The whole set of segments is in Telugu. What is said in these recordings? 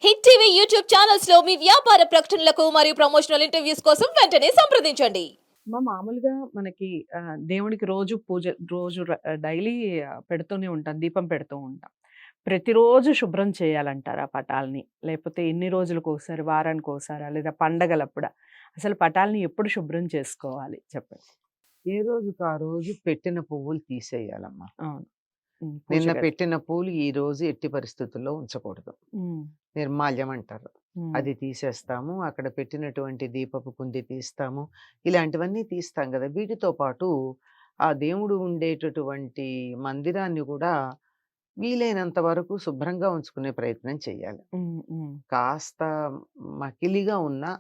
హిట్ టీవీ యూట్యూబ్ ఛానల్స్ లో మీ వ్యాపార ప్రకటనలకు మరియు ప్రమోషనల్ ఇంటర్వ్యూస్ కోసం వెంటనే సంప్రదించండి. మామూలుగా మనకి దేవుడికి రోజు పూజ రోజు డైలీ పెడుతూనే ఉంటాం. దీపం పెడుతూ ఉంటాం. ప్రతిరోజు శుభ్రం చేయాలంటారా పటాల్ని? లేకపోతే ఎన్ని రోజులకోసారి, వారానికోసారా? లేదా పండగలప్పుడా? అసలు పటాల్ని ఎప్పుడు శుభ్రం చేసుకోవాలి చెప్పండి? ఏ రోజుకి ఆ రోజు పెట్టిన పువ్వులు తీసేయాలమ్మా. అవును. పూజ నిన్న గది. పెట్టిన పూలు ఈ రోజు ఎట్టి పరిస్థితుల్లో ఉంచకూడదు. హ్మ్. నిర్మాల్యం అంటారు. హ్మ్. అది తీసేస్తాము. అక్కడ పెట్టినటువంటి దీపపు కుంది తీస్తాము. ఇలాంటివన్నీ తీస్తాం గదా! వీటితో పాటు ఆ దేవుడు ఉండేటటువంటి మందిరాన్ని గూడా వీలైనంత వరకు శుభ్రంగా ఉంచుకునే ప్రయత్నం చేయాలి. హ్మ్. హ్మ్. కాస్త మకిలిగా ఉన్నా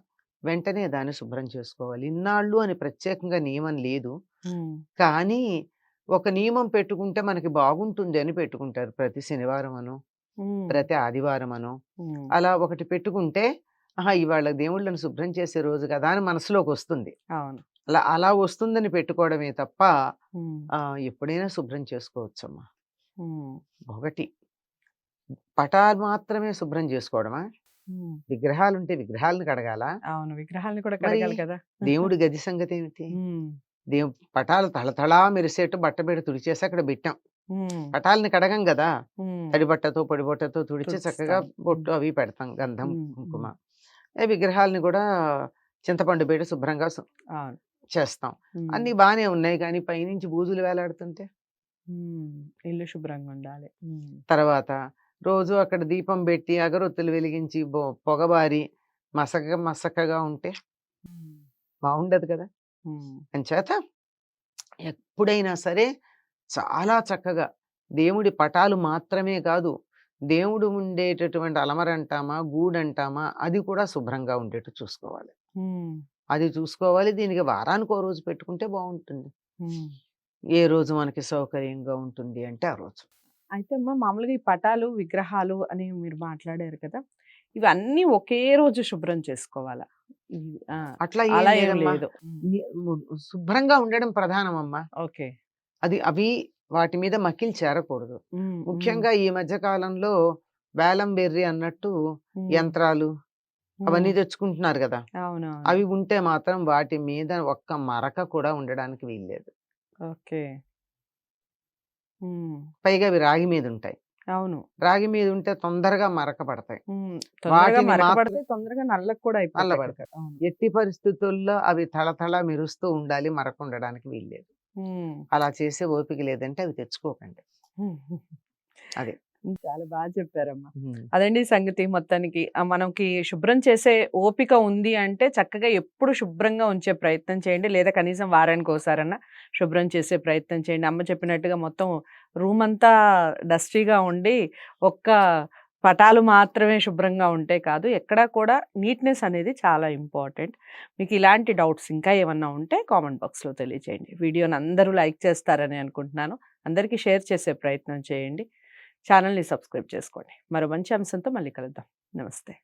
వెంటనే దాన్ని శుభ్రం చేసుకోవాలి. ఇన్నాళ్ళు అని ప్రత్యేకంగా నియమం లేదు. హ్మ్. కానీ ఒక నియమం పెట్టుకుంటే మనకి బాగుంటుంది అని పెట్టుకుంటారు. ప్రతి శనివారమనో, హ్మ్. ప్రతి ఆదివారమనో హ్మ్. అలా ఒకటి పెట్టుకుంటే, ఆహా! ఇవాళ దేవుళ్ళని శుభ్రం చేసే రోజు కదా! అని మనసులోకొస్తుంది. అవును. అలా వస్తుందని పెట్టుకోవడమే తప్ప హ్మ్. ఎప్పుడైనా శుభ్రం చేసుకోవచ్చమ్మా. హ్మ్. ఒకటి పటాలు మాత్రమే శుభ్రం చేసుకోవడమా? హ్మ్. విగ్రహాలుంటే విగ్రహాలను కడగాలా? అవును. విగ్రహాల్ని కూడా మరి కడగాలి కదా! దేవుడి గది సంగతేమిటి? హ్మ్. పటాలు తళతళా మెరిసేట్టు బట్టబెట్టి తుడిచేసి అక్కడ పెట్టాం. హ్మ్. పటాలని కడగం గదా! హ్మ్. తడి బట్టతో, పొడి బట్టతో తుడిచి చక్కగా తుడుస్తాం. హ్మ్. బొట్టు అవి పెడతాం. గంధం, హ్మ్. కుంకుమ. హ్మ్. విగ్రహాలని గూడా చింతపండు పెట్టి శుభ్రంగా అవును. చేస్తాం. హ్మ్. అన్నీ బానే ఉన్నాయి కానీ పైనుంచి బూజులు వేలాడుతుంటే? హ్మ్. ఇల్లు శుభ్రంగుండాలి. హ్మ్. తర్వాత రోజు అక్కడ దీపం బెట్టి, అగరొత్తులు వెలిగించి, పొగబారి మసకగా ఉంటే హ్మ్. బావుండదు కదా! హ్మ్. అంచేత ఎప్పుడైనా సరే చాలా చక్కగా దేవుడి పటాలు మాత్రమే కాదు, దేవుడు ఉండేటటువంటి అలమరంటామా, గూడంటామా అది కూడా శుభ్రంగా ఉండేట్టు చూసుకోవాలి. హ్మ్. అది చూసుకోవాలి. దీనికి వారానికో రోజు పెట్టుకుంటే బావుంటుంది. హ్మ్. ఏ రోజు మనకి సౌకర్యంగా ఉంటుంది అంటే ఆ రోజు. అయితే మామూలుగా ఈ పటాలు, విగ్రహాలు అని మీరు మాట్లాడారు కదా! ఇవన్నీ ఒకే రోజు శుభ్రం చేసుకోవాలా? ఇవి ఆ! అట్లా ఏం అలా ఏం లేదమ్మా. లేదు. హ్మ్. ని ము శుభ్రంగా ఉండడం ప్రధానమమ్మా. ఓకే. అవి వాటి మీద మకిలి చేరకూడదు. హ్మ్. హ్మ్. ముఖ్యంగా ఈ మధ్య కాలంలో వేలం బెర్రి అన్నట్టు హ్మ్. యంత్రాలు హ్మ్. అవన్నీ తెచ్చుకుంటున్నారు గదా! అవునవును. అవి ఉంటే మాత్రం వాటి మీద ఒక్క మరక కూడా ఉండడానికి వీల్లేదు. ఓకే. హ్మ్. పైగా అవి రాగి మీదుంటాయి. అవును. రాగి మీదుంటే తొందరగా మరక పడతాయి. హ్మ్. తొందరగా వాటిని మాత్రం మరకబడితే తొందరగా నల్లగా కూడా అయిపోతాయి కదా! నల్లబడతాయి. అవును. ఎట్టి పరిస్థితుల్లో అవి తళతళ మెరుస్తూ ఉండాలి. మరక ఉండడానికి వీల్లేదు. హ్మ్. అలా చేసే ఓపిక లేదంటే అవి తెచ్చుకోకండి. హ్మ్. అదే. చాలా చెప్పారమ్మా. హ్మ్. అదండి సంగతి మొత్తానికి. మనకి శుభ్రం చేసే ఓపిక ఉంది అంటే చక్కగా ఎప్పుడు శుభ్రంగా ఉంచే ప్రయత్నం చేయండి. లేదా కనీసం వారానికోసారన్నా శుభ్రం చేసే ప్రయత్నం చేయండి. అమ్మ చెప్పినట్టుగా మొత్తం రూమంతా డస్టీగా ఉండి ఒక్క పటాలు మాత్రమే శుభ్రంగా ఉంటే కాదు. ఎక్కడా కూడా నీట్‌నెస్ అనేది చాలా ఇంపార్టెంట్. మీకు ఇలాంటి డౌట్స్ ఇంకా ఏమన్నా ఉంటే కామెంట్ బాక్స్‌లో తెలియచేయండి. వీడియోని అందరూ లైక్ చేస్తారని అనుకుంటున్నాను. అందరికీ షేర్ చేసే ప్రయత్నం చేయండి. ఛానల్‌ని సబ్స్క్రైబ్ చేసుకోండి. మరో మంచి అంశంతో మళ్ళీ కలుద్దాం. నమస్తే.